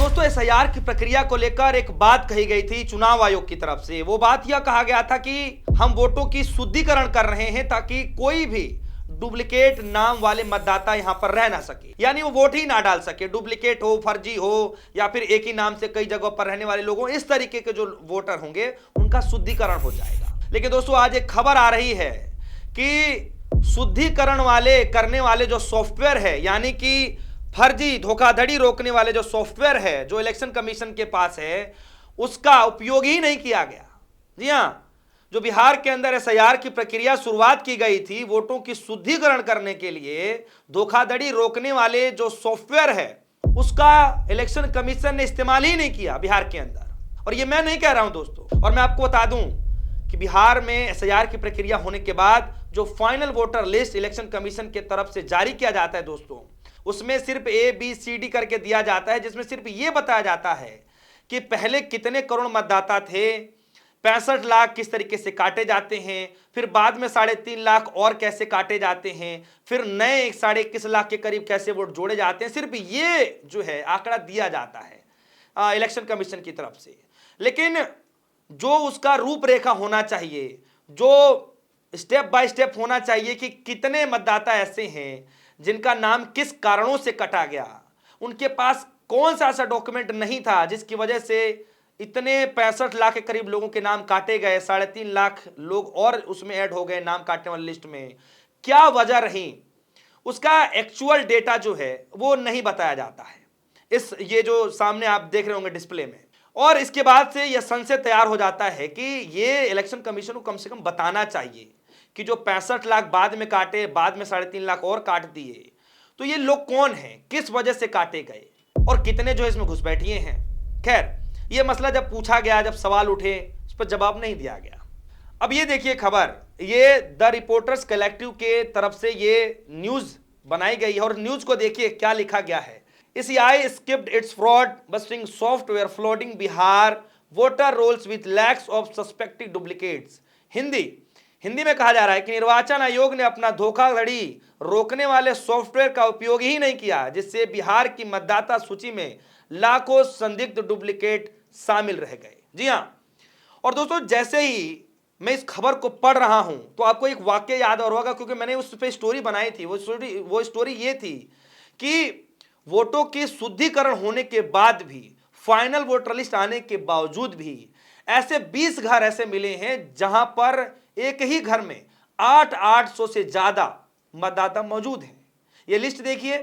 दोस्तों एसआईआर की प्रक्रिया को लेकर एक बात कही गई थी चुनाव आयोग की तरफ से। वो बात यह कहा गया था कि हम वोटों की शुद्धिकरण कर रहे हैं ताकि कोई भी डुप्लीकेट नाम वाले मतदाता यहां पर रह ना सके, यानी वो वोट ही ना डाल सके, डुप्लीकेट हो, फर्जी हो या फिर एक ही नाम से कई जगहों पर रहने वाले लोगों, इस तरीके के जो वोटर होंगे उनका शुद्धिकरण हो जाएगा। लेकिन दोस्तों आज एक खबर आ रही है कि शुद्धिकरण वाले करने वाले जो सॉफ्टवेयर है, यानी कि फर्जी धोखाधड़ी रोकने वाले जो सॉफ्टवेयर है जो इलेक्शन कमीशन के पास है, उसका उपयोग ही नहीं किया गया। जी हां, जो बिहार के अंदर एसआईआर की प्रक्रिया शुरुआत की गई थी वोटों की शुद्धिकरण करने के लिए, धोखाधड़ी रोकने वाले जो सॉफ्टवेयर है उसका इलेक्शन कमीशन ने इस्तेमाल ही नहीं किया बिहार के अंदर। और ये मैं नहीं कह रहा हूं दोस्तों, और मैं आपको बता दूं कि बिहार में एसआईआर की प्रक्रिया होने के बाद जो final voter list election commission की तरफ से जारी किया जाता है दोस्तों, उसमें सिर्फ ABCD करके दिया जाता है, जिसमें सिर्फ यह बताया जाता है कि पहले कितने करोड़ मतदाता थे, 65 लाख किस तरीके से काटे जाते हैं, फिर बाद में 3.5 लाख और कैसे काटे जाते हैं, फिर नए 21.5 लाख के करीब कैसे वोट जोड़े जाते हैं। सिर्फ ये जो है आंकड़ा दिया जाता है इलेक्शन कमीशन की तरफ से। लेकिन जो उसका रूपरेखा होना चाहिए, जो स्टेप बाय स्टेप होना चाहिए कि कितने मतदाता ऐसे हैं जिनका नाम किस कारणों से कटा गया, उनके पास कौन सा ऐसा डॉक्यूमेंट नहीं था जिसकी वजह से इतने 65 लाख के करीब लोगों के नाम काटे गए, 3.5 लाख लोग और उसमें ऐड हो गए नाम काटने वाली लिस्ट में, क्या वजह रही, उसका एक्चुअल डेटा जो है वो नहीं बताया जाता है ये जो सामने आप देख रहे होंगे डिस्प्ले में। और इसके बाद से यह संशय तैयार हो जाता है कि ये इलेक्शन कमीशन को कम से कम बताना चाहिए कि जो 65 लाख बाद में काटे, बाद में 3.5 लाख और काट दिए, तो ये लोग कौन हैं, किस वजह से काटे गए और कितने जो इसमें घुसपैठिए हैं। खैर, ये मसला जब पूछा गया, जब सवाल उठे, उस पर जवाब नहीं दिया गया। अब ये देखिए खबर, ये द रिपोर्टर्स कलेक्टिव के तरफ से ये न्यूज बनाई गई है और न्यूज को देखिए क्या लिखा गया है। ECI skipped its fraud busting software flooding Bihar voter rolls with lakhs of suspected duplicates. Hindi में कहा जा रहा है कि निर्वाचन आयोग ने अपना धोखाधड़ी रोकने वाले सॉफ्टवेयर का उपयोग ही नहीं किया, जिससे बिहार की मतदाता सूची में लाखों संदिग्ध डुप्लीकेट शामिल रह गए। जी हां, और दोस्तों जैसे ही मैं इस खबर को पढ़ रहा हूं तो आपको एक वाक्य याद और होगा, क्योंकि मैंने उस पर स्टोरी बनाई थी। वो स्टोरी ये थी कि वोटों की शुद्धिकरण होने के बाद भी, फाइनल वोटर लिस्ट आने के बावजूद भी ऐसे 20 घर ऐसे मिले हैं जहां पर एक ही घर में 800 से ज्यादा मतदाता मौजूद हैं। ये लिस्ट देखिए,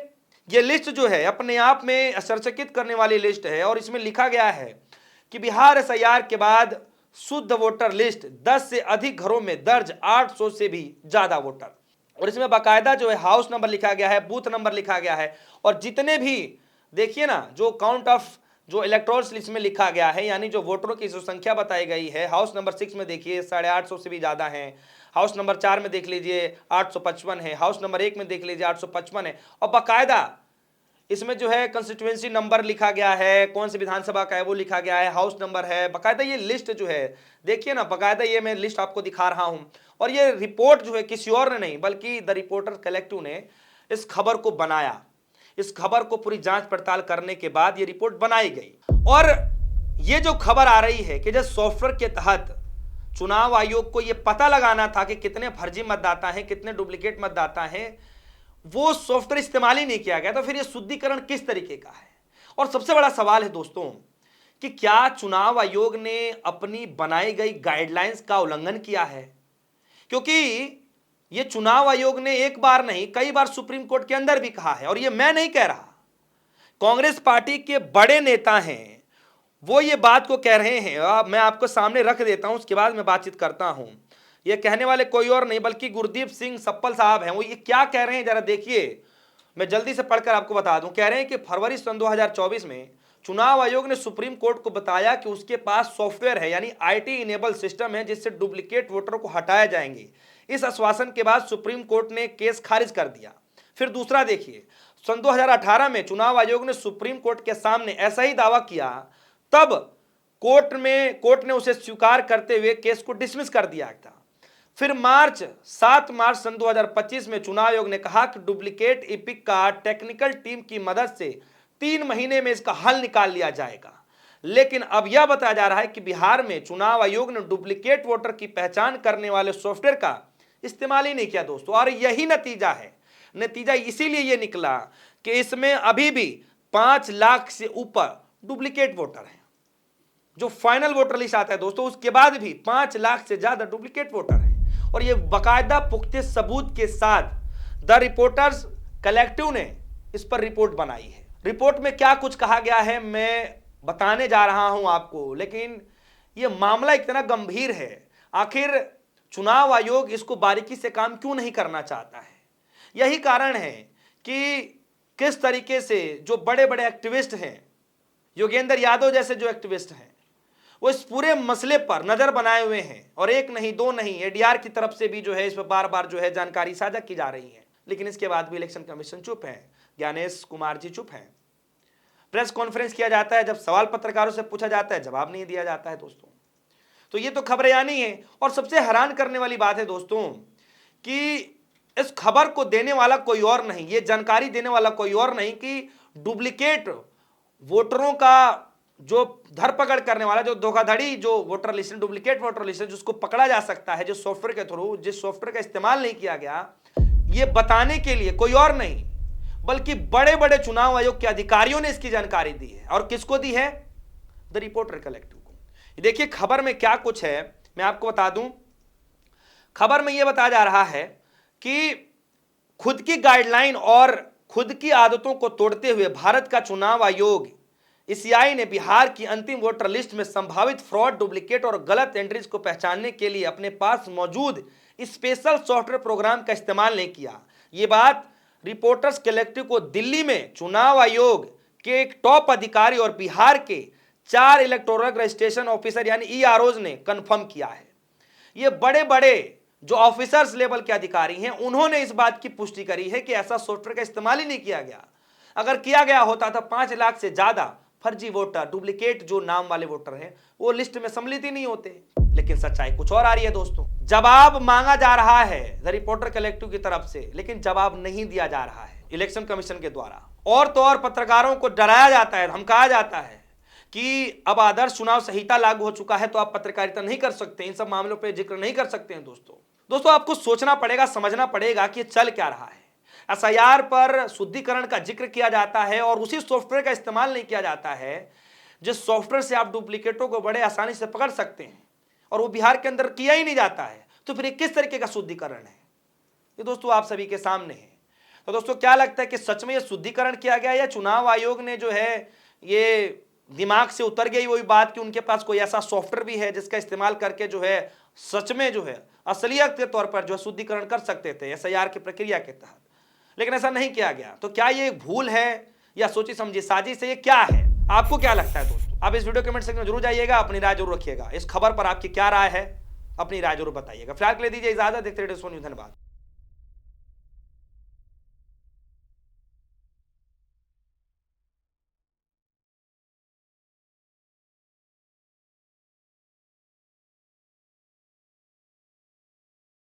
ये लिस्ट जो है अपने आप में आश्चर्यचकित करने वाली लिस्ट है और इसमें लिखा गया है कि बिहार एसआईआर के बाद शुद्ध वोटर लिस्ट 10 से अधिक घरों में दर्ज 800 से भी ज्यादा वोटर, और इसमें बाकायदा जो है हाउस नंबर लिखा गया है, बूथ नंबर लिखा गया है, और जितने भी देखिए ना जो काउंट ऑफ जो इलेक्टोरल लिस्ट में लिखा गया है, यानी जो वोटरों की जो संख्या बताई गई है, हाउस नंबर 6 में देखिए 850 से भी ज़्यादा हैं, हाउस नंबर 4 में देख लीजिए 855 है, हाउस नंबर 1 में देख लीजिए 855 है, और बाकायदा इसमें जो है कंस्टिट्यूएंसी नंबर लिखा गया है, कौन सी विधानसभा का है वो लिखा गया है, हाउस नंबर है, बाकायदा ये लिस्ट जो है देखिए ना, बाकायदा ये मैं लिस्ट आपको दिखा रहा हूँ। और ये रिपोर्ट जो है किसी और ने नहीं बल्कि द रिपोर्टर कलेक्टिव ने इस खबर को बनाया। इस खबर को पूरी जांच पड़ताल करने के बाद ये रिपोर्ट बनाई गई, और ये जो खबर आ रही है कि जब सॉफ्टवेयर के तहत चुनाव आयोग को ये पता लगाना था कि कितने फर्जी मतदाता हैं, कितने डुप्लीकेट मतदाता हैं, वो सॉफ्टवेयर इस्तेमाल ही नहीं किया गया, तो फिर ये शुद्धिकरण किस तरीके का है। और सबसे बड़ा सवाल है दोस्तों कि क्या चुनाव आयोग ने अपनी बनाई गई गाइडलाइंस का उल्लंघन किया है, क्योंकि ये चुनाव आयोग ने एक बार नहीं कई बार सुप्रीम कोर्ट के अंदर भी कहा है, और ये मैं नहीं कह रहा, कांग्रेस पार्टी के बड़े नेता हैं वो ये बात को कह रहे हैं। मैं आपको सामने रख देता हूं, उसके बाद मैं बातचीत करता हूं। ये कहने वाले कोई और नहीं बल्कि गुरदीप सिंह सप्पल साहब हैं। वो ये क्या कह रहे हैं जरा देखिए, मैं जल्दी से पढ़कर आपको बता दूं। कह रहे हैं कि फरवरी सन 2024 में चुनाव आयोग ने सुप्रीम कोर्ट को बताया कि उसके पास सॉफ्टवेयर है, यानी IT इनेबल सिस्टम है, जिससे डुप्लीकेट वोटरों को हटाए जाएंगे। इस आश्वासन के बाद सुप्रीम कोर्ट ने केस खारिज कर दिया। फिर दूसरा देखिए, सन 2018 में चुनाव आयोग ने सुप्रीम कोर्ट के सामने ऐसा ही दावा किया, तब कोर्ट ने उसे स्वीकार करते हुए केस को डिसमिस कर दिया था। फिर 7 मार्च सन 2025 में चुनाव आयोग ने कहा कि डुप्लीकेट इपिक का टेक्निकल टीम की मदद से 3 महीने में इसका हल निकाल लिया जाएगा। लेकिन अब यह बताया जा रहा है कि बिहार में चुनाव आयोग ने डुप्लीकेट वोटर की पहचान करने वाले सॉफ्टवेयर का इस्तेमाल ही नहीं किया दोस्तों, और यही नतीजा है। नतीजा इसीलिए यह निकला कि इसमें अभी भी 5 लाख से ऊपर डुप्लीकेट वोटर हैं। जो फाइनल वोटर लिस्ट आता है दोस्तों, उसके बाद भी 5 लाख से ज्यादा डुप्लीकेट वोटर हैं, और यह बाकायदा पुख्ते सबूत के साथ द रिपोर्टर्स कलेक्टिव ने इस पर रिपोर्ट बनाई है। रिपोर्ट में क्या कुछ कहा गया है मैं बताने जा रहा हूं आपको, लेकिन यह मामला इतना गंभीर है, आखिर चुनाव आयोग इसको बारीकी से काम क्यों नहीं करना चाहता है। यही कारण है कि किस तरीके से जो बड़े बड़े एक्टिविस्ट हैं, योगेंद्र यादव जैसे जो एक्टिविस्ट हैं, वो इस पूरे मसले पर नजर बनाए हुए हैं, और एक नहीं दो नहीं, एडीआर की तरफ से भी जो है इस पर बार बार जो है जानकारी साझा की जा रही है। लेकिन इसके बाद भी इलेक्शन कमीशन चुप है, ज्ञानेश कुमार जी चुप हैं। प्रेस कॉन्फ्रेंस किया जाता है, जब सवाल पत्रकारों से पूछा जाता है जवाब नहीं दिया जाता है दोस्तों। तो ये तो खबरयानी है, और सबसे हैरान करने वाली बात है दोस्तों कि इस खबर को देने वाला कोई और नहीं, ये जानकारी देने वाला कोई और नहीं कि डुप्लीकेट वोटरों का जो धरपकड़ करने वाला, जो धोखाधड़ी, जो voter list, duplicate voter list जिसको पकड़ा जा सकता है, जिस सॉफ्टवेयर के थ्रू, जिस सॉफ्टवेयर का इस्तेमाल नहीं किया गया, ये बताने के लिए कोई और नहीं बल्कि बड़े बड़े चुनाव आयोग के अधिकारियों ने इसकी जानकारी दी है। और किसको दी है? द रिपोर्टर कलेक्टिव को। देखिए खबर में क्या कुछ है, मैं आपको बता दूं। खबर में यह बताया जा रहा है कि खुद की गाइडलाइन और खुद की आदतों को तोड़ते हुए भारत का चुनाव आयोग ईसीआई ने बिहार की अंतिम वोटर लिस्ट में संभावित फ्रॉड, डुप्लीकेट और गलत एंट्रीज को पहचानने के लिए अपने पास मौजूद स्पेशल सॉफ्टवेयर प्रोग्राम का इस्तेमाल नहीं किया। ये बात रिपोर्टर्स कलेक्टिव को दिल्ली में चुनाव आयोग के एक टॉप अधिकारी और बिहार के 4 इलेक्टोरल रजिस्ट्रेशन ऑफिसर यानी ईआरओज ने कंफर्म किया है। ये बड़े बड़े जो ऑफिसर्स लेवल के अधिकारी हैं, उन्होंने इस बात की पुष्टि करी है कि ऐसा सॉफ्टवेयर का इस्तेमाल ही नहीं किया गया। अगर किया गया होता तो 5 लाख से ज्यादा फर्जी वोटर, डुप्लीकेट जो नाम वाले वोटर हैं, वो लिस्ट में सम्मिलित ही नहीं होते। लेकिन सच्चाई कुछ और आ रही है दोस्तों। जवाब मांगा जा रहा है द रिपोर्टर कलेक्टिव की तरफ से, लेकिन जवाब नहीं दिया जा रहा है इलेक्शन कमीशन के द्वारा। और तो और पत्रकारों को डराया जाता है, धमकाया जाता है कि अब आदर्श चुनाव संहिता लागू हो चुका है तो आप पत्रकारिता नहीं कर सकते, इन सब मामलों पर जिक्र नहीं कर सकते हैं। दोस्तों आपको सोचना पड़ेगा, समझना पड़ेगा कि चल क्या रहा है। एसआईआर पर शुद्धिकरण का जिक्र किया जाता है और उसी सॉफ्टवेयर का इस्तेमाल नहीं किया जाता है जिस सॉफ्टवेयर से आप डुप्लीकेटों को बड़े आसानी से पकड़ सकते हैं, और वो बिहार के अंदर किया ही नहीं जाता है। तो फिर किस तरीके का शुद्धिकरण है, ये दोस्तों आप सभी के सामने है। तो दोस्तों क्या लगता है कि सच में ये शुद्धिकरण किया गया, या चुनाव आयोग ने जो है ये दिमाग से उतर गई वही बात कि उनके पास कोई ऐसा सॉफ्टवेयर भी है जिसका इस्तेमाल करके जो है सच में जो है असलियत के तौर पर जो शुद्धिकरण कर सकते थे एसआईआर की प्रक्रिया के तहत, लेकिन ऐसा नहीं किया गया। तो क्या ये भूल है या सोची समझी साजिश है, ये क्या है? आपको क्या लगता है दोस्तों? आप इस वीडियो कमेंट सेक्शन में जरूर जाइएगा, अपनी राय जरूर रखिएगा। इस खबर पर आपकी क्या राय है, अपनी राय जरूर बताइएगा। फिलहाल के लिए दीजिए इजाजत, देखते रहिए। धन्यवाद।